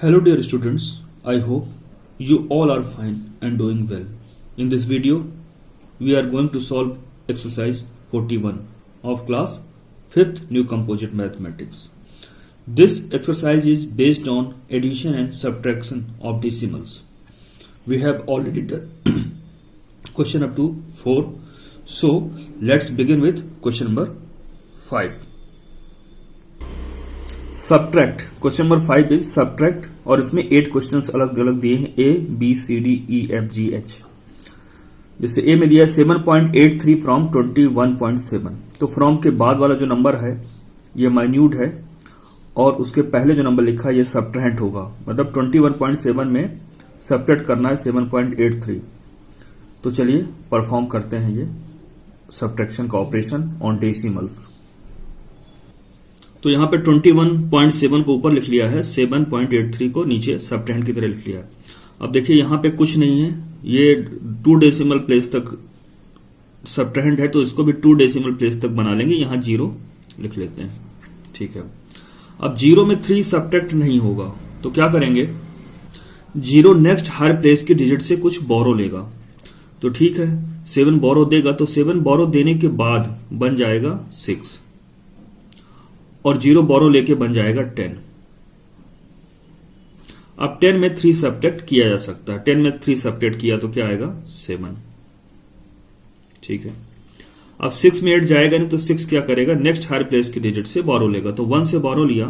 Hello dear students, I hope you all are fine and doing well. In this video, we are going to solve exercise 41 of class 5th New Composite Mathematics. This exercise is based on addition and subtraction of decimals. We have already done question up to 4. So, let's begin with question number 5. Subtract question number 5 is subtract और इसमें 8 questions अलग अलग दिए हैं A B C D E F G H. जैसे A में दिया है 7.83 फ्रॉम 21.7, तो फ्रॉम के बाद वाला जो नंबर है ये माइन्यूट है और उसके पहले जो नंबर लिखा है ये सब्ट्रैक्ट होगा, मतलब 21.7 में सब्ट्रैक्ट करना है 7.83। तो चलिए परफॉर्म करते हैं ये सब्ट्रैक्शन का ऑपरेशन ऑन डेसिमल्स। तो यहां पे 21.7 को ऊपर लिख लिया है, 7.83 को नीचे सब्ट्रैक्ट की तरह लिख लिया है। अब देखिए यहां पे कुछ नहीं है, ये 2 डेसिमल प्लेस तक सब्ट्रैक्ट है तो इसको भी 2 डेसिमल प्लेस तक बना लेंगे, यहां 0 लिख लेते हैं। ठीक है, अब 0 में 3 सब्ट्रैक्ट नहीं होगा तो क्या करेंगे, 0 नेक्स्ट हायर प्लेस की डिजिट से कुछ बोरो लेगा। तो ठीक है, 7 बोरो देगा तो 7 बोरो देने के बाद बन जाएगा 6 और 0 बोरो लेके बन जाएगा 10। अब 10 में 3 सब्ट्रैक्ट किया जा सकता है, 10 में 3 सब्ट्रैक्ट किया तो क्या आएगा 7। ठीक है, अब 6 में 8 जाएगा नहीं तो 6 क्या करेगा, नेक्स्ट हायर प्लेस की डिजिट से बोरो लेगा। तो 1 से बोरो लिया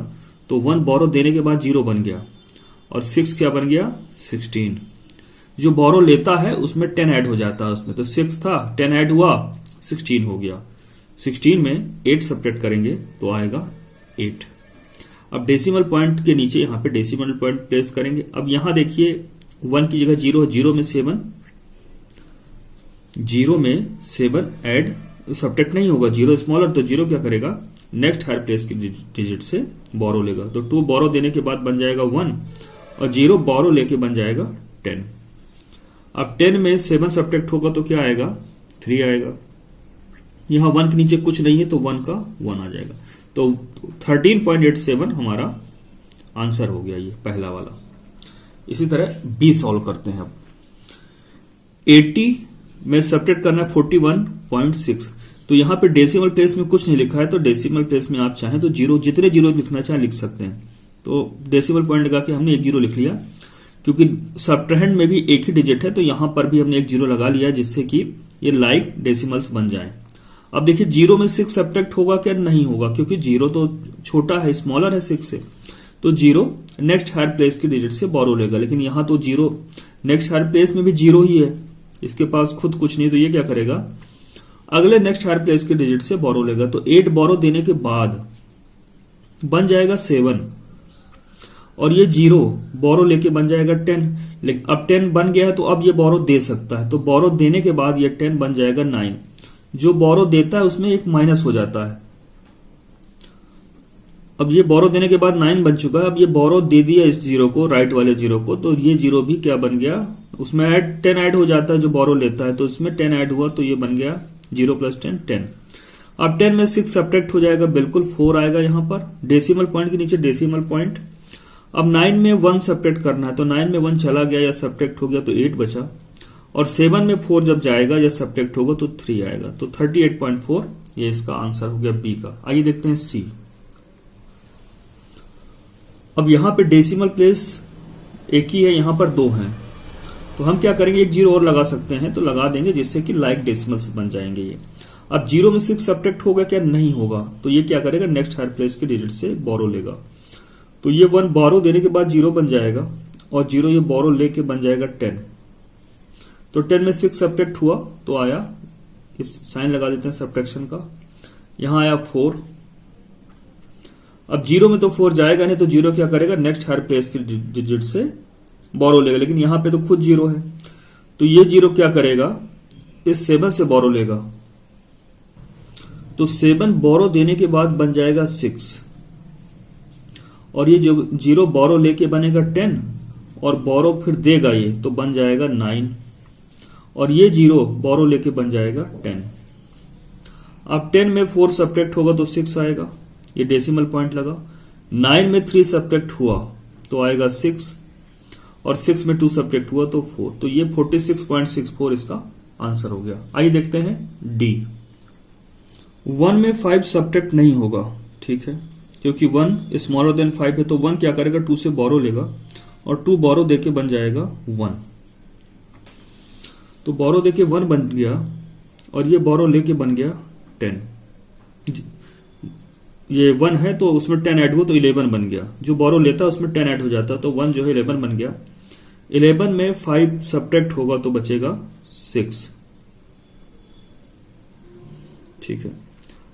तो 1 बोरो देने के बाद 0 बन गया और 6 क्या बन गया 16। जो बोरो लेता है उसमें 10 ऐड हो जाता है उसमें, तो 6 था 10 ऐड हुआ 16 हो गया। 16 में 8 सब्ट्रैक्ट करेंगे तो आएगा 8। अब डेसिमल पॉइंट के नीचे यहां पे डेसिमल पॉइंट प्लेस करेंगे। अब यहां देखिए 1 की जगह 0, 0 में 7, 0 में 7 ऐड सब्ट्रैक्ट नहीं होगा, 0 स्मॉलर तो 0 क्या करेगा, नेक्स्ट हायर प्लेस की डिजिट से बोरो लेगा। तो 2 बोरो देने के बाद बन जाएगा 1 और 0 बोरो लेके बन जाएगा 10। अब 10 में 7 सब्ट्रैक्ट होगा तो क्या आएगा 3 आएगा। यहां 1 के नीचे कुछ नहीं है तो 1 का 1 आ जाएगा। तो 13.87 हमारा आंसर हो गया, ये पहला वाला। इसी तरह बी सॉल्व करते हैं। अब 80 में सब्ट्रैक्ट करना है 41.6, तो यहां पे डेसिमल प्लेस में कुछ नहीं लिखा है तो डेसिमल प्लेस में आप चाहें तो 0, जितने 0 लिखना चाहें लिख सकते हैं। तो डेसिमल पॉइंट लगा के हमने 1 0 लिख लिया, क्योंकि सब्ट्रैक्ट में भी एक ही डिजिट है तो यहां पर भी हमने 1 0 लगा लिया जिससे कि ये लाइक डेसिमल्स बन जाएं। अब देखिए 0 में 6 सब्ट्रैक्ट होगा क्या, नहीं होगा, क्योंकि 0 तो छोटा है, स्मॉलर है 6 से। तो 0 नेक्स्ट हायर प्लेस की डिजिट से बोरो लेगा, लेकिन यहां तो 0 नेक्स्ट हायर प्लेस में भी 0 ही है, इसके पास खुद कुछ नहीं, तो ये क्या करेगा, अगले नेक्स्ट हायर प्लेस की डिजिट से बोरो लेगा। तो 8 बोरो देने के बाद बन जाएगा 7 और ये 0 बोरो लेके बन जाएगा 10। लेकिन अब 10 बन गया है तो अब ये बोरो दे सकता है, तो बोरो देने के बाद ये 10 बन जाएगा 9। जो बोरो देता है उसमें एक माइनस हो जाता है। अब ये बोरो देने के बाद 9 बन चुका है। अब ये बोरो दे दिया इस 0 को, राइट वाले 0 को, तो ये 0 भी क्या बन गया, उसमें 10 ऐड हो जाता है जो बोरो लेता है, तो इसमें 10 ऐड हुआ तो ये बन गया 0 + 10 10। अब 10 में 6 सब्ट्रैक्ट हो जाएगा, बिल्कुल 4 आएगा यहां पर डेसिमल पॉइंट के नीचे डेसिमल पॉइंट। अब 9 में 1 सब्ट्रैक्ट करना है तो 9 में 1 चला गया या सब्ट्रैक्ट हो गया तो 8 बचा, और 7 में 4 जब जाएगा या सब्ट्रैक्ट होगा तो 3 आएगा। तो 38.4 ये इसका आंसर हो गया बी का। आइए देखते हैं सी। अब यहां पे डेसिमल प्लेस एक ही है, यहां पर 2 हैं, तो हम क्या करेंगे, 1 0 और लगा सकते हैं, तो लगा देंगे जिससे कि लाइक डेसिमल्स बन जाएंगे ये। अब 0 में 6 सब्ट्रैक्ट होगा क्या, नहीं होगा, तो ये क्या करेगा, नेक्स्ट हायर प्लेस की डिजिट से बोरो लेगा। तो ये 1 बोरो देने के बाद 0 बन जाएगा और 0 ये बोरो लेके बन जाएगा 10। तो 10 में 6 सब्ट्रैक्ट हुआ तो आया, इस साइन लगा देते हैं सब्ट्रैक्शन का, यहां आया 4। अब 0 में तो 4 जाएगा नहीं तो 0 क्या करेगा, नेक्स्ट हायर प्लेस की डिजिट से बोरो लेगा, लेकिन यहां पे तो खुद 0 है, तो ये 0 क्या करेगा, इस 7 से बोरो लेगा। तो 7 बोरो देने के बाद बन जाएगा 6 और ये जो 0 बोरो लेके बनेगा 10 और बोरो फिर देगा ये तो बन जाएगा 9 और ये 0 बोरो लेके बन जाएगा 10। अब 10 में 4 सब्ट्रैक्ट होगा तो 6 आएगा, ये डेसिमल पॉइंट लगा। 9 में 3 सब्ट्रैक्ट हुआ तो आएगा 6 और 6 में 2 सब्ट्रैक्ट हुआ तो 4, तो ये 46.64 इसका आंसर हो गया। आइए देखते हैं डी। 1 में 5 सब्ट्रैक्ट नहीं होगा, ठीक है, क्योंकि 1 स्मॉलर देन 5 है, तो 1 क्या करेगा, 2 से बोरो लेगा और 2 बोरो देके बन जाएगा 1। तो बोरो देके 1 बन गया और ये बोरो लेके बन गया 10। ये 1 है तो उसमें 10 ऐड हुआ तो 11 बन गया। जो बोरो लेता है उसमें 10 ऐड हो जाता, तो 1 जो है 11 बन गया। 11 में 5 सब्ट्रैक्ट होगा तो बचेगा 6, ठीक है।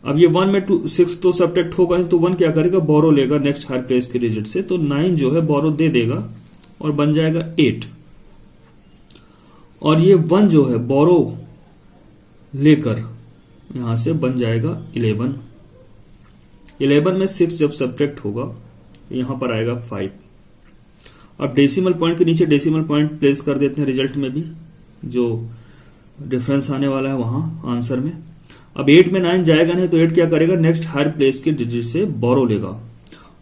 अब ये 1 में 6 तो सब्ट्रैक्ट होगा नहीं, तो 1 क्या करेगा, बोरो लेगा नेक्स्ट हायर प्लेस के डिजिट से, तो 9 जो है बोरो दे देगा और बन जाएगा 8। और ये 1 जो है बोरो लेकर यहां से बन जाएगा 11। 11 में 6 जब सब्ट्रैक्ट होगा तो यहां पर आएगा 5। अब डेसिमल पॉइंट के नीचे डेसिमल पॉइंट प्लेस कर देते हैं रिजल्ट में भी, जो डिफरेंस आने वाला है वहां आंसर में। अब 8 में 9 जाएगा नहीं, तो 8 क्या करेगा, नेक्स्ट हायर प्लेस के डिजिट से बोरो लेगा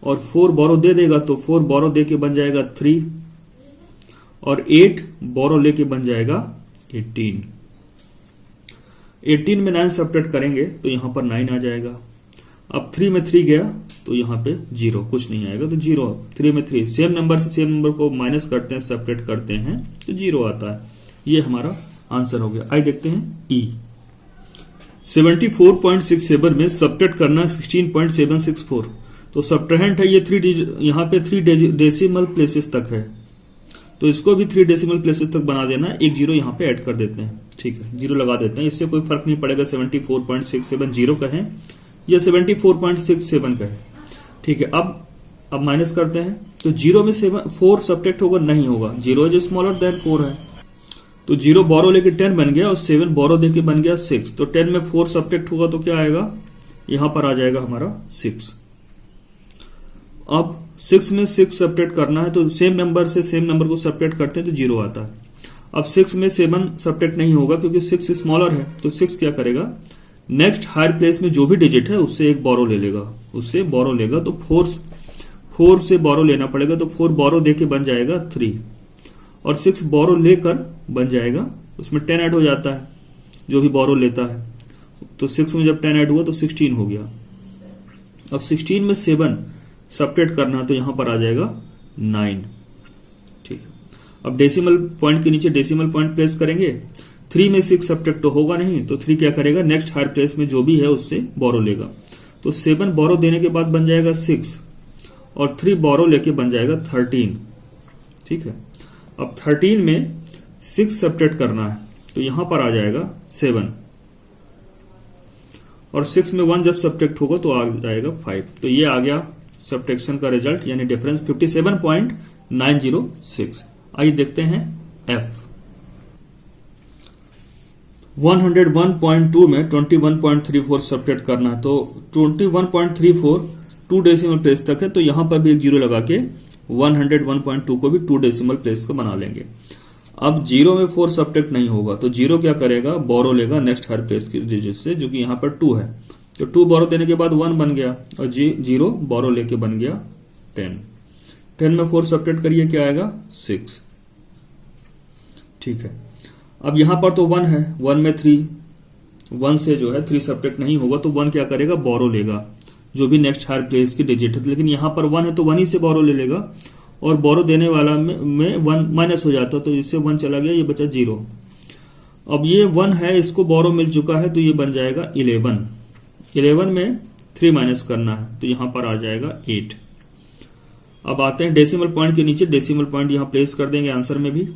और 4 बोरो दे देगा, तो 4 बोरो दे के बन जाएगा 3 और 8 बोरो लेके बन जाएगा 18। 18 में 9 सब्ट्रैक्ट करेंगे तो यहां पर 9 आ जाएगा। अब 3 में 3 गया तो यहां पे 0, कुछ नहीं आएगा, तो 0। 3 में 3 सेम नंबर से सेम नंबर को माइनस करते हैं, सब्ट्रैक्ट करते हैं तो 0 आता है। ये हमारा आंसर हो गया। आइए देखते हैं ई। 74.67 में सब्ट्रैक्ट करना 16.764, तो सब्ट्रैहेंट है ये 3 यहां पे 3 डेसिमल प्लेसेस तक है, तो इसको भी 3 डेसिमल प्लेसेस तक बना देना है। एक 0 यहां पे ऐड कर देते हैं, ठीक है, 0 लगा देते हैं, इससे कोई फर्क नहीं पड़ेगा 74.67 0 कहें या 74.67 कहें, ठीक है। अब माइनस करते हैं, तो 0 में 4 सब्ट्रैक्ट होगा, नहीं होगा, 0 इज स्मॉलर देन 4 है, तो 0 बोरो लेके 10 बन गया और 7 बोरो देके बन गया 6, तो 10 में 4 सब्ट्रैक्ट होगा तो क्या आएगा, यहां पर आ जाएगा हमारा 6। अब 6 में 6 सब्ट्रैक्ट करना है, तो सेम नंबर से सेम नंबर को सब्ट्रैक्ट करते हैं तो 0 आता है। अब 6 में 7 सब्ट्रैक्ट नहीं होगा क्योंकि 6 स्मॉलर है, तो 6 क्या करेगा, नेक्स्ट हायर प्लेस में जो भी डिजिट है उससे एक बोरो ले लेगा, उससे बोरो लेगा, तो 4 से बोरो लेना पड़ेगा, तो 4 बोरो देके बन जाएगा 3 और 6 बोरो लेकर बन जाएगा, उसमें 10 ऐड हो जाता है जो भी बोरो लेता है, तो 6 में जब 10 ऐड हुआ तो 16 हो गया। अब 16 में 7 सब्ट्रैक्ट करना है तो यहां पर आ जाएगा 9, ठीक है। अब डेसिमल पॉइंट के नीचे डेसिमल पॉइंट प्लेस करेंगे। 3 में 6 सब्ट्रैक्ट तो होगा नहीं, तो 3 क्या करेगा, नेक्स्ट हायर प्लेस में जो भी है उससे बोरो लेगा, तो 7 बोरो देने के बाद बन जाएगा 6 और 3 बोरो लेके बन जाएगा 13, ठीक है। अब 13 में 6 सब्ट्रैक्ट करना है तो यहां पर आ जाएगा 7 और 6 में 1 जब सब्ट्रैक्ट होगा तो आ जाएगा 5, तो ये आ गया सब्ट्रैक्शन का रिजल्ट, यानी डिफरेंस 57.906। आइए देखते हैं एफ। 101.2 में 21.34 सब्ट्रैक्ट करना है, तो 21.34 2 डेसिमल प्लेस तक है, तो यहां पर भी एक 0 लगा के 101.2 को भी 2 डेसिमल प्लेस को बना लेंगे। अब 0 में 4 सब्ट्रैक्ट नहीं होगा, तो 0 क्या करेगा, बोरो लेगा नेक्स्ट हायर प्लेस की डिजिट से, जो कि यहां पर 2 है, तो 2 बोरो देने के बाद 1 बन गया और 0 बोरो लेके बन गया 10। 10 में 4 सब्ट्रैक्ट करिए, क्या आएगा, 6, ठीक है। अब यहां पर तो 1 है, 1 में 1 से जो है 3 सब्ट्रैक्ट नहीं होगा, तो 1 क्या करेगा, बोरो लेगा जो भी नेक्स्ट हायर प्लेस की डिजिट है, लेकिन यहां पर 1 है तो 1 ही से बोरो ले लेगा और बोरो देने वाला में 1 माइनस हो जाता, तो इससे 1 चला गया, ये बचा 0। अब ये 1 है, इसको बोरो मिल चुका है, तो ये बन जाएगा 11। 11 में 3 माइनस करना है तो यहां पर आ जाएगा 8। अब आते हैं डेसिमल पॉइंट के नीचे, डेसिमल पॉइंट यहां प्लेस कर देंगे आंसर में भी।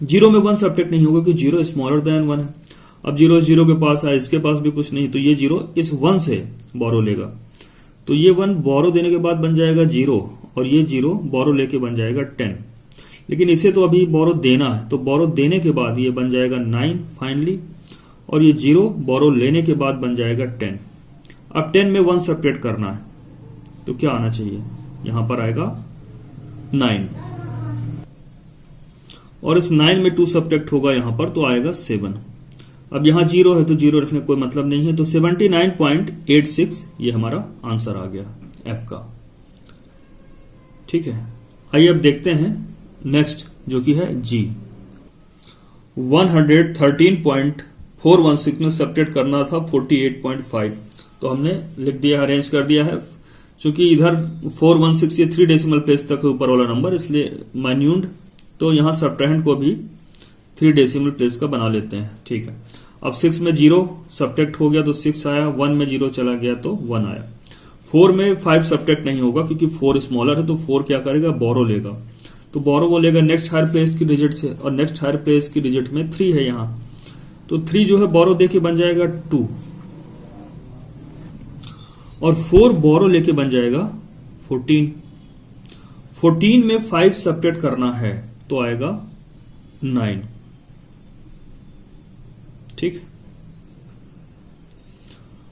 0 में 1 सब्ट्रैक्ट नहीं होगा क्योंकि 0 स्मॉलर देन 1 है। अब 0 के पास है, इसके पास भी कुछ नहीं, तो ये 0 इस 1 से बोरो लेगा, तो ये 1 बोरो देने के बाद बन जाएगा 0 और ये 0 बोरो लेके बन जाएगा 10, लेकिन इसे तो अभी बोरो देना है, तो बोरो देने के बाद ये बन जाएगा 9 फाइनली, और ये 0 बोरो लेने के बाद बन जाएगा 10। अब 10 में 1 सब्ट्रैक्ट करना है तो क्या आना चाहिए, यहां पर आएगा 9 और इस 9 में 2 सब्ट्रैक्ट होगा यहां पर, तो आएगा 7। अब यहां 0 है तो 0 रखने कोई मतलब नहीं है, तो 79.86 ये हमारा आंसर आ गया एफ का, ठीक है। आइए अब देखते हैं नेक्स्ट जो कि है जी। 113.416 में सब्ट्रैक्ट करना था 48.5, तो हमने लिख दिया, अरेंज कर दिया है। चूंकि इधर 416 ये 3 डेसिमल प्लेस तक है ऊपर वाला नंबर, इसलिए माइन्यूट, तो यहां सब्ट्रैंड को भी 3 डेसिमल प्लेस का बना लेते हैं। ठीक है, अब 6 में 0 सब्ट्रैक्ट हो गया तो 6 आया, 1 में 0 चला गया तो 1 आया। 4 में 5 सब्ट्रैक्ट नहीं होगा क्योंकि 4 स्मॉलर है, तो 4 क्या करेगा, बोरो लेगा। तो बोरो वो लेगा नेक्स्ट हायर प्लेस की डिजिट से, और नेक्स्ट हायर प्लेस की डिजिट में 3 है यहां, तो 3 जो है बोरो देके बन जाएगा 2, और 4 बोरो लेके बन जाएगा 14। 14 में 5 सब्ट्रैक्ट करना है तो आएगा 9। ठीक,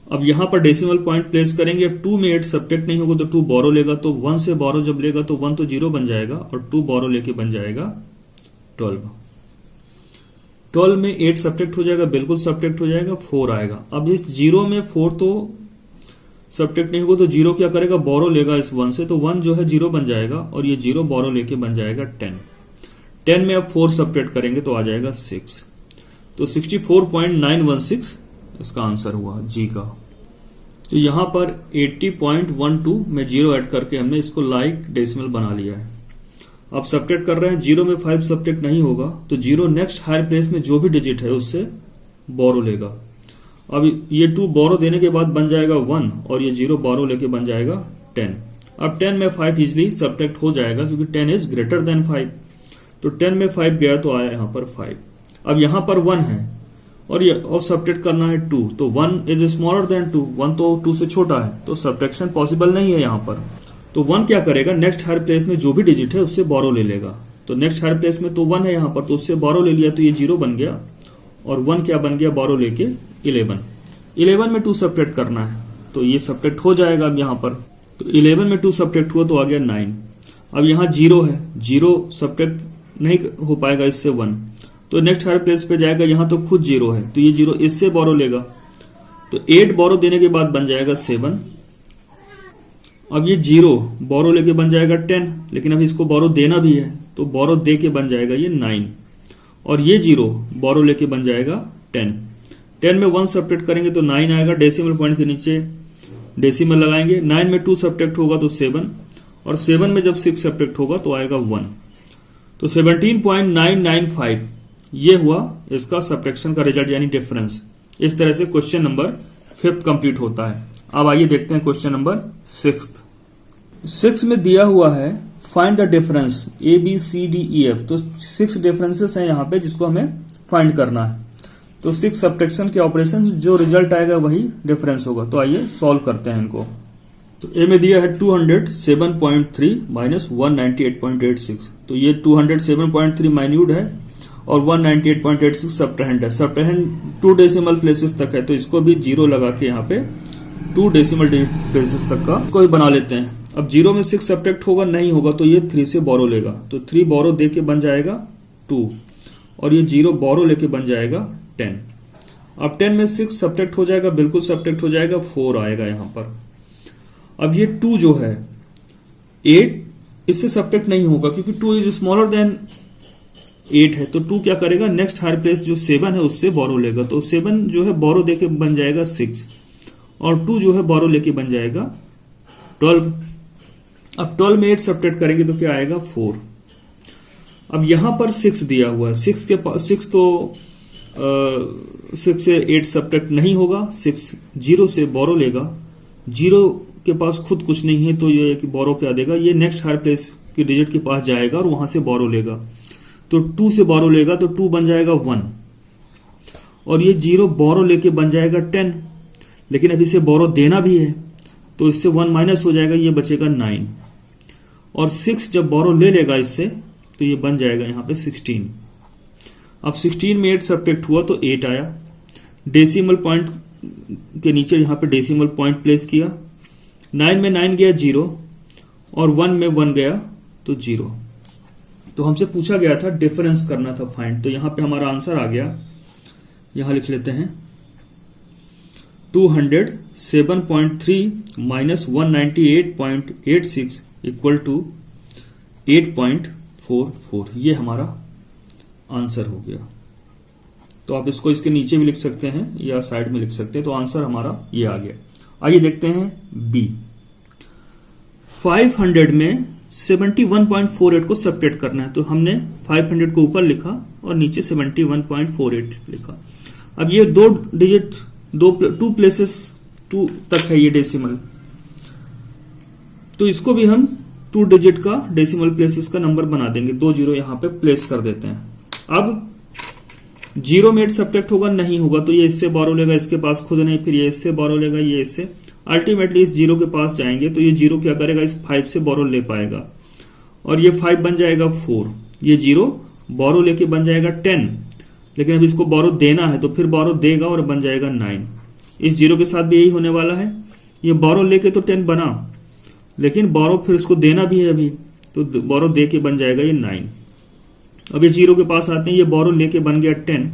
अब यहां पर डेसिमल पॉइंट प्लेस करेंगे। अब 2 में 8 सब्ट्रैक्ट नहीं होगा तो 2 बोरो लेगा, तो 1 से बोरो जब लेगा तो 1 तो 0 बन जाएगा, और 2 बोरो लेके बन जाएगा 12। 12 में 8 सब्ट्रैक्ट हो जाएगा, बिल्कुल सब्ट्रैक्ट हो जाएगा, 4 आएगा। अब इस 0 में 4 तो सब्ट्रैक्ट नहीं होगा, तो 0 क्या करेगा, बोरो लेगा इस 1 से, तो 1 जो है 0 बन जाएगा, और ये 0 बोरो लेके बन जाएगा 10। 10 में अब 4 सब्ट्रैक्ट करेंगे तो आ जाएगा 6, तो 64.916 इसका आंसर हुआ जी का। तो यहां पर 80.12 में 0 ऐड करके हमने इसको लाइक डेसिमल बना लिया है। अब सब्ट्रैक्ट कर रहे हैं, 0 में 5 सब्ट्रैक्ट नहीं होगा, तो 0 नेक्स्ट हायर प्लेस में जो भी डिजिट है उससे बोरो लेगा। अब ये 2 बोरो देने के बाद बन जाएगा 1, और ये 0 बोरो लेके बन जाएगा 10। अब 10 में 5 इजिली सब्ट्रैक्ट हो जाएगा क्योंकि 10 इज ग्रेटर देन 5, तो 10 में 5 गया तो आया यहां पर 5। अब यहां पर 1 है और ये और सब्ट्रैक्ट करना है 2, तो 1 इज स्मॉलर देन 2, 1 तो 2 से छोटा है, तो सब्ट्रैक्शन पॉसिबल नहीं है यहां पर। तो 1 क्या करेगा, नेक्स्ट हायर प्लेस में जो भी डिजिट है उससे बोरो ले लेगा। तो नेक्स्ट हायर प्लेस में तो 1 है यहां पर, तो उससे बोरो ले लिया, तो ये 0 बन गया, और 1 क्या बन गया, बोरो लेके 11। 11 में 2 सब्ट्रैक्ट करना है, तो ये सब्ट्रैक्ट हो जाएगा अब यहां पर। तो 11 में 2 सब्ट्रैक्ट हुआ तो आ गया 9। अब यहां 0 है, 0 सब्ट्रैक्ट नहीं हो पाएगा इससे 1, तो नेक्स्ट हायर प्लेस पे जाएगा, यहां तो खुद 0 है, तो ये 0 इससे बोरो लेगा, तो 8 बोरो देने के बाद बन जाएगा 7। अब ये 0 बोरो लेके बन जाएगा 10, लेकिन अब इसको बोरो देना भी है, तो बोरो दे के बन जाएगा ये 9, और ये 0 बोरो लेके बन जाएगा 10। 10 में 1 सब्ट्रैक्ट करेंगे तो 9 आएगा, डेसिमल पॉइंट के नीचे डेसिमल लगाएंगे। 9 में 2 सब्ट्रैक्ट होगा तो 7, और 7 में जब 6 सब्ट्रैक्ट होगा तो आएगा 1, तो 17.995 ये हुआ इसका सब्ट्रैक्शन का रिजल्ट, यानी डिफरेंस। इस तरह से क्वेश्चन नंबर 5 कंप्लीट होता है। अब आइए देखते हैं क्वेश्चन नंबर 6 में दिया हुआ है फाइंड द डिफरेंस ABCDEF, तो 6 डिफरेंसेस हैं यहाँ पे जिसको हमें फाइंड करना है। तो 6 सब्ट्रैक्शन के ऑपरेशन, जो रिजल्ट आएगा वही डिफरेंस होगा। तो आइए सॉल्व करते हैं इनको। तो ए में दिया है 207.3 माइनस 198.86, तो ये 207.3 माइन्यूट है और 198.86 सब्ट्रैंड है। सब्ट्रैंड 2 डेसिमल प्लेसेस तक है, तो इसको भी 0 लगा के यहाँ पे 2 डेसिमल प्लेसेस तक का कोई बना लेते हैं। अब 0 में 6 सब्ट्रैक्ट होगा, नहीं होगा, तो ये 3 से बोरो लेगा, तो 3 बोरो दे के बन जाएगा 2, और ये 0 बोरो लेके बन जाएगा 10। अब 10 में 6 सब्ट्रैक्ट हो जाएगा, बिल्कुल सब्ट्रैक्ट हो जाएगा, 4 आएगा यहां पर। अब ये 2 जो है 8 इससे सब्ट्रैक्ट नहीं होगा क्योंकि 2 इज स्मॉलर देन 8 है, तो 2 क्या करेगा, नेक्स्ट हायर प्लेस जो 7 है उससे बोरो लेगा, तो 7 जो है बोरो देके बन जाएगा 6, और 2 जो है बोरो लेके बन जाएगा 12। अब 12 में 8 सब्ट्रैक्ट करेंगे तो क्या आएगा, 4। अब यहां पर 6 दिया हुआ है, 6 के पास 6 तो 6 से 8 सब्ट्रैक्ट नहीं होगा, 6 0 से बोरो लेगा, 0 के पास खुद कुछ नहीं है, तो ये बोरो क्या देगा, ये नेक्स्ट हायर प्लेस के डिजिट के पास जाएगा और वहां से बोरो लेगा, तो 2 से बोरो लेगा, तो 2 बन जाएगा 1, और ये 0 बोरो लेके बन जाएगा 10, लेकिन अभी इसे बोरो देना भी है, तो इससे 1 माइनस हो जाएगा, ये बचेगा 9, और 6 जब बोरो ले लेगा इससे, तो ये बन जाएगा यहां पे 16। अब 16 में 8 सब्ट्रैक्ट हुआ तो 8 आया, डेसिमल पॉइंट के नीचे यहां पे डेसिमल पॉइंट प्लेस किया, 9 में 9 गया 0, और 1 में 1 गया तो 0। तो हमसे पूछा गया था डिफरेंस करना था फाइंड, तो यहां पे हमारा आंसर आ गया, यहां लिख लेते हैं 207.3 माइनस 198.86 इक्वल टू 8.44 ये हमारा आंसर हो गया। तो आप इसको इसके नीचे भी लिख सकते हैं या साइड में लिख सकते हैं। तो आंसर हमारा ये आ गया। आइए देखते हैं बी। 500 में 71.48 को सब्ट्रैक्ट करना है। तो हमने 500 को ऊपर लिखा और नीचे 71.48 लिखा। अब ये दो डिजिट टू प्लेसेस 2 तक है ये डेसिमल, तो इसको भी हम 2 डिजिट का डेसिमल प्लेसेस का नंबर बना देंगे। 2 जीरो यहां पे प्लेस कर देते हैं। अब जीरो में 8 सब्ट्रैक्ट होगा नहीं होगा, तो ये इससे बोरो लेगा, इसके पास खुद नहीं, फिर ये इससे बोरो लेगा, ये इससे, अल्टीमेटली इस जीरो के पास जाएंगे तो ये जीरो क्या करेगा, इस 5 से बोरो ले पाएगा और ये 5 बन जाएगा 4। ये जीरो बोरो लेके बन जाएगा 10, लेकिन अब इसको बोरो देना है तो फिर बोरो देगा और बन जाएगा 9। इस जीरो के साथ भी यही होने वाला है। ये बोरो लेके तो 10 बना, लेकिन बोरो फिर इसको देना भी है अभी, तो बोरो दे के बन जाएगा ये 9। अब इस जीरो के पास आते हैं, ये बोरो लेके बन गया 10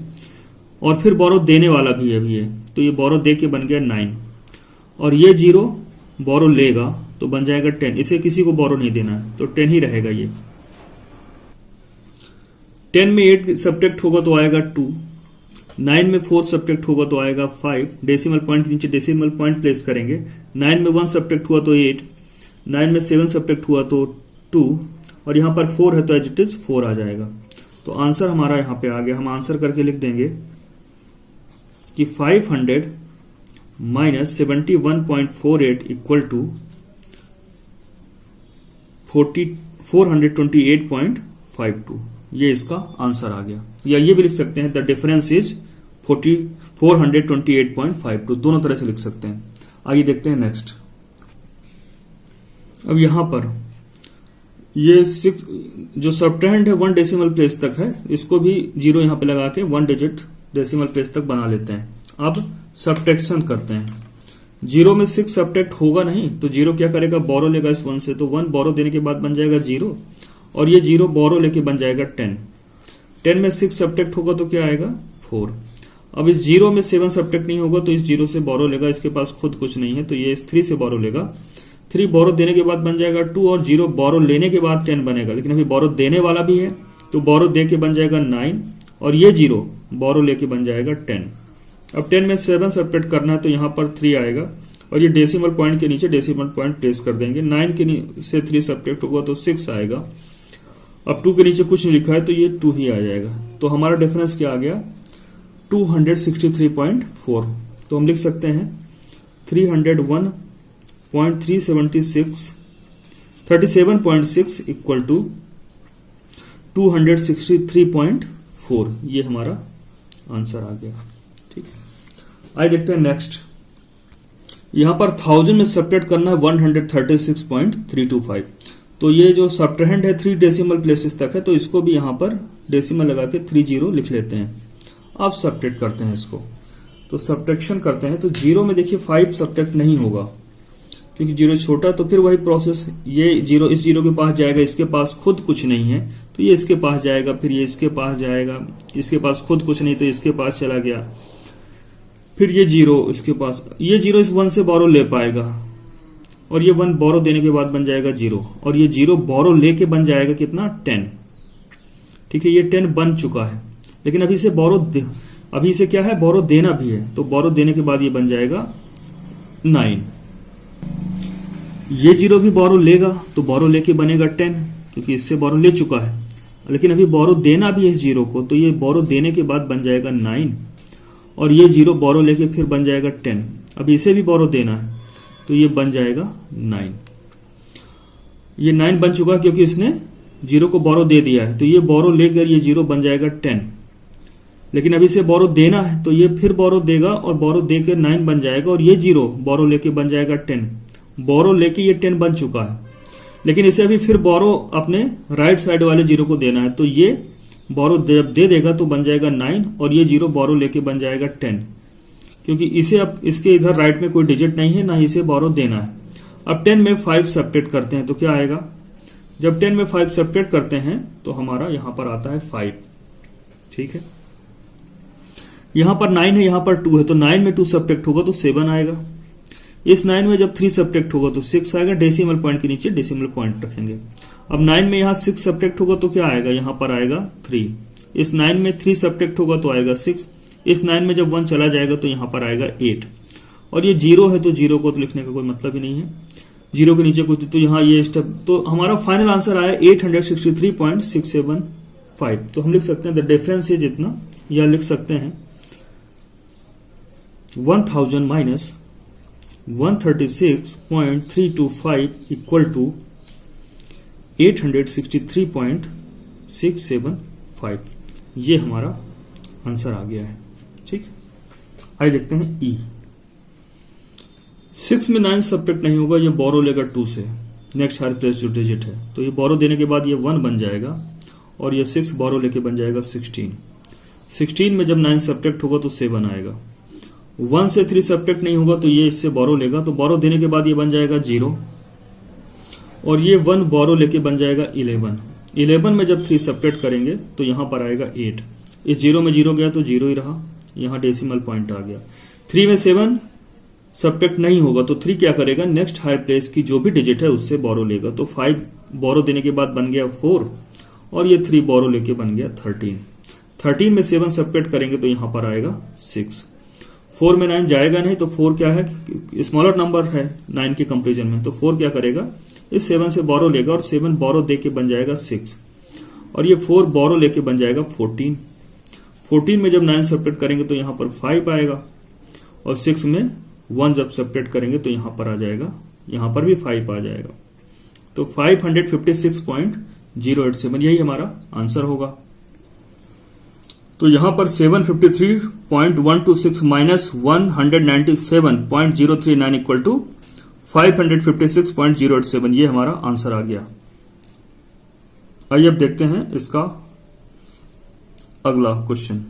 और फिर बोरो देने वाला भी है अभी ये, तो ये बोरो दे के बन गया 9 और ये जीरो बोरो लेगा तो बन जाएगा 10। इसे किसी को बोरो नहीं देना है तो 10 ही रहेगा। ये 10 में 8 सब्ट्रैक्ट होगा तो आएगा 2, 9 में 4 सब्ट्रैक्ट होगा तो आएगा 5, डेसिमल पॉइंट के नीचे डेसिमल पॉइंट प्लेस करेंगे। 9 में 1 सब्ट्रैक्ट हुआ तो 8, 9 में 7 सब्ट्रैक्ट हुआ तो 2 और यहां पर 4 है तो एज इट इज 4 आ जाएगा। तो आंसर हमारा यहां पे आ गया। हम आंसर करके लिख देंगे कि 500 माइनस 71.48 इक्वल टू 428.52। ये इसका आंसर आ गया। या ये भी लिख सकते हैं द डिफरेंस इज 428.52। दोनों तरह से लिख सकते हैं। आइए देखते हैं नेक्स्ट। अब यहां पर ये 6 जो सब्ट्रैंड है 1 डेसिमल प्लेस तक है, इसको भी जीरो यहां पे लगा के 1 डिजिट डेसिमल प्लेस तक बना लेते हैं। अब सब्ट्रैक्शन करते हैं। जीरो में 6 सब्ट्रैक्ट होगा नहीं, तो जीरो क्या करेगा, बोरो लेगा इस 1 से, तो 1 बोरो देने के बाद बन जाएगा 0 और ये 0 बोरो लेके बन जाएगा 10। 10 में 6 सब्ट्रैक्ट होगा तो क्या आएगा 4। अब इस जीरो में 7 सब्ट्रैक्ट नहीं होगा तो इस जीरो से बोरो लेगा, इसके पास खुद कुछ नहीं है तो ये इस 3 से बोरो लेगा। 3 बोरो देने के बाद बन जाएगा 2 और 0 बोरो लेने के बाद 10 बनेगा, लेकिन अभी बोरो देने वाला भी है तो बोरो दे के बन जाएगा 9 और ये 0 बोरो लेके बन जाएगा 10। अब 10 में 7 सब्ट्रैक्ट करना है तो यहां पर 3 आएगा और ये डेसिमल पॉइंट के नीचे डेसिमल पॉइंट प्लेस कर देंगे। 9 के से 3 सब्ट्रैक्ट होगा तो 6 आएगा। अब 2 के नीचे कुछ नहीं लिखा है तो ये 2 ही आ जाएगा। तो हमारा डिफरेंस क्या आ गया 263.4। तो हम लिख सकते हैं 301.376 इक्वल टू 263.4। ये हमारा आंसर आ गया। ठीक है, आइए देखते हैं नेक्स्ट। यहां पर 1000 में सब्ट्रैक्ट करना है 136.325। तो ये जो सब्ट्रैंड है 3 डेसिमल प्लेसेस तक है, तो इसको भी यहां पर डेसिमल लगा के 30 लिख लेते हैं। अब सब्ट्रैक्ट करते हैं इसको, तो सब्ट्रैक्शन करते हैं। तो जीरो में देखिए 5 सब्ट्रैक्ट नहीं होगा क्योंकि जीरो छोटा, तो फिर वही प्रोसेस, ये जीरो इस जीरो के पास जाएगा, इसके पास खुद कुछ नहीं है तो ये इसके पास जाएगा, फिर ये इसके पास जाएगा, इसके पास खुद कुछ नहीं तो इसके पास चला गया, फिर ये जीरो इसके पास, ये जीरो इस 1 से बोरो ले पाएगा और ये 1 बोरो देने के बाद बन जाएगा 0 और ये 0 बोरो लेके बन जाएगा कितना 10। ठीक है, ये 10 बन चुका है, लेकिन अभी से अभी इसे क्या है, बोरो देना भी है, तो बोरो देने के बाद ये बन जाएगा 9। ये 0 भी बोरो लेगा तो बोरो लेके बनेगा 10 क्योंकि इससे बोरो ले चुका है, लेकिन अभी बोरो देना भी है इस 0 को, तो ये बोरो देने के बाद बन जाएगा 9 और ये 0 बोरो लेके फिर बन जाएगा 10। अभी इसे भी बोरो देना है तो ये बन जाएगा 9। ये 9 बन चुका है क्योंकि इसने 0 को बोरो दे दिया है, तो ये बोरो लेकर ये 0 बन जाएगा 10। लेकिन अभी इसे बोरो देना है तो ये फिर बोरो देगा और बोरो देकर 9 बन जाएगा और ये 0 बोरो लेके बन जाएगा 10। बोरो लेके ये 10 बन चुका है, लेकिन इसे अभी फिर बोरो अपने राइट साइड वाले 0 को देना है, तो ये बोरो जब दे देगा तो बन जाएगा 9 और ये 0 बोरो लेके बन जाएगा 10 क्योंकि इसे अब इसके इधर राइट में कोई डिजिट नहीं है, ना ही इसे बोरो देना है। अब 10 में 5 सब्ट्रैक्ट करते हैं तो क्या आएगा, जब 10 में 5 सब्ट्रैक्ट करते हैं तो हमारा यहां पर आता है 5। ठीक है, यहां पर 9 है, यहां पर 2 है, तो 9 में 2 सब्ट्रैक्ट होगा तो 7 आएगा। इस 9 में जब 3 सब्ट्रैक्ट होगा तो 6 आएगा। डेसिमल पॉइंट के नीचे डेसिमल पॉइंट रखेंगे अब 9 में यहाँ 6 सब्ट्रैक्ट होगा तो क्या आएगा, यहाँ पर आएगा 3। इस 9 में 3 सब्ट्रैक्ट होगा तो आएगा 6। इस 9 में जब 1 चला जाएगा तो यहाँ पर आएगा 8। और ये 0 है तो 0 को तो लिखने का कोई मतलब ही नहीं है, 0 के नीचे कुछ, तो यहाँ ये स्टेप, तो हमारा फाइनल आंसर आया 863.675। तो हम लिख सकते हैं द डिफरेंस इज इतना, या लिख सकते हैं 1000 माइनस 136.325 इक्वल टू 863.675। ये हमारा आंसर आ गया है। ठीक, आइए देखते हैं ई। 6 में 9 सब्ट्रैक्ट नहीं होगा, ये बोरो लेगा 2 से, नेक्स्ट हायर प्लेस जो डिजिट है, तो ये बोरो देने के बाद ये 1 बन जाएगा और ये 6 बोरो लेके बन जाएगा 16। 16 में जब 9 सब्ट्रैक्ट होगा तो 7 आएगा। 1 से 3 सब्ट्रैक्ट नहीं होगा तो ये इससे बोरो लेगा, तो बोरो देने के बाद ये बन जाएगा 0 और ये 1 बोरो लेके बन जाएगा 11। 11 में जब 3 सब्ट्रैक्ट करेंगे तो यहां पर आएगा 8। इस 0 में 0 गया तो 0 ही रहा, यहां डेसिमल पॉइंट आ गया। 3 में 7 सब्ट्रैक्ट नहीं होगा तो 3 क्या करेगा, नेक्स्ट हायर प्लेस की जो भी डिजिट है उससे बोरो लेगा, तो 5 बोरो देने के बाद बन गया 4 और ये 3 बोरो लेके बन गया 13। 13 में 7 सब्ट्रैक्ट करेंगे तो यहां पर आएगा 6। 4 में 9 जाएगा नहीं, तो 4 क्या है, स्मॉलर नंबर है 9 के कंपेरिजन में, तो 4 क्या करेगा, इस 7 से बोरो लेगा और 7 बोरो दे के बन जाएगा 6 और ये 4 बोरो लेके बन जाएगा 14। 14 में जब 9 सब्ट्रैक्ट करेंगे तो यहां पर 5 आएगा और 6 में 1 जब सब्ट्रैक्ट करेंगे तो यहां पर आ जाएगा, यहां पर भी 5 आ जाएगा, तो 556.087 यही हमारा आंसर होगा। तो यहां पर 753.126 माइनस 197.039 इक्वल टू 556.087, ये हमारा आंसर आ गया। आइए अब देखते हैं इसका अगला क्वेश्चन।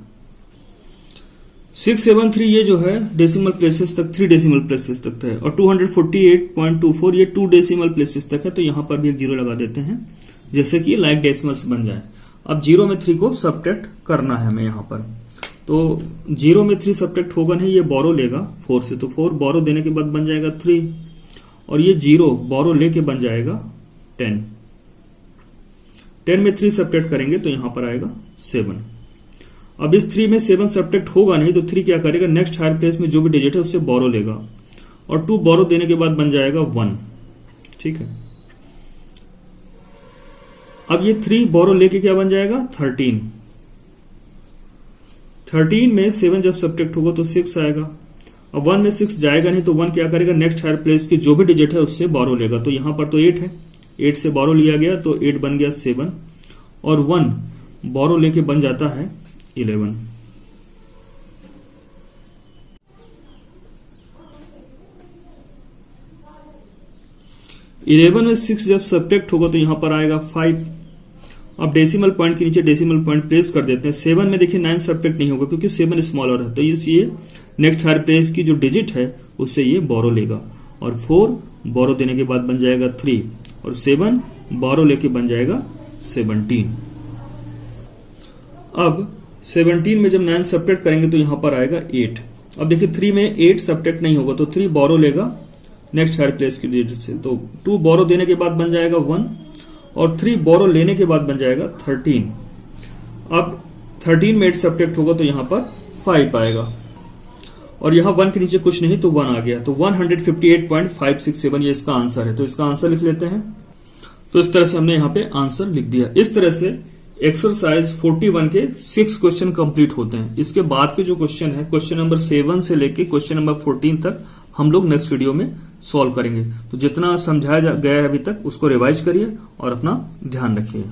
673 ये जो है डेसिमल प्लेसेस तक, 3 डेसिमल प्लेसेस तक है और 248.24 ये 2 डेसिमल प्लेसेस तक है, तो यहां पर भी एक 0 लगा देते हैं जैसे कि लाइक डेसिमल्स बन जाए। अब 0 में 3 को सब्ट्रैक्ट करना है हमें यहां पर, तो 0 में 3 सब्ट्रैक्ट होगा नहीं, ये बोरो लेगा 4 से, तो 4 बोरो देने के बाद बन जाएगा 3 और ये 0 बोरो लेके बन जाएगा 10। 10 में 3 सब्ट्रैक्ट करेंगे तो यहां पर आएगा 7। अब इस 3 में 7 सब्ट्रैक्ट होगा नहीं, तो 3 क्या करेगा, नेक्स्ट हायर प्लेस में जो भी डिजिट है उससे बोरो लेगा और 2 बोरो देने के बाद बन जाएगा 1। ठीक है, अब ये 3 बोरो लेके क्या बन जाएगा 13। 13 में 7 जब सब्ट्रैक्ट होगा तो 6 आएगा। अब 1 में 6 जाएगा नहीं, तो 1 क्या करेगा, नेक्स्ट हायर प्लेस की जो भी डिजिट है उससे बोरो लेगा, तो यहां पर तो 8 है, 8 से बोरो लिया गया तो 8 बन गया 7 और 1 बोरो लेके बन जाता है 11। इलेवन में 6 जब सब्ट्रैक्ट होगा तो यहां पर आएगा 5। अब डेसिमल पॉइंट के नीचे डेसिमल पॉइंट प्लेस कर देते हैं। 7 में देखिए 9 सब्ट्रैक्ट नहीं होगा क्योंकि 7 स्मॉलर है, तो ये नेक्स्ट हायर प्लेस की जो डिजिट है उससे ये बोरो लेगा और 4 बोरो देने के बाद बन जाएगा 3 और 7 बोरो लेके बन जाएगा 17। अब 17 में जब 9 सब्ट्रैक्ट करेंगे तो यहां पर आएगा 8। अब देखिए 3 में 8 सब्ट्रैक्ट नहीं होगा तो 3 बोरो लेगा नेक्स्ट हायर प्लेस की डिजिट से, तो 2 बोरो देने के बाद बन जाएगा 1 और 3 बोरो लेने के बाद बन जाएगा 13। अब 13 में 8 सब्ट्रैक्ट होगा तो यहां पर 5 आएगा और यहां 1 के नीचे कुछ नहीं तो 1 आ गया, तो 158.567 ये इसका आंसर है। तो इसका आंसर लिख लेते हैं। तो इस तरह से हमने यहां पे आंसर लिख दिया। इस तरह से एक्सरसाइज 41 के 6 क्वेश्चन कंप्लीट होते हैं। इसके बाद के जो क्वेश्चन है, क्वेश्चन नंबर 7 से लेके क्वेश्चन नंबर 14 तक हम लोग नेक्स्ट वीडियो में सॉल्व करेंगे। तो जितना समझाया गया है अभी तक उसको रिवाइज करिए और अपना ध्यान रखिए।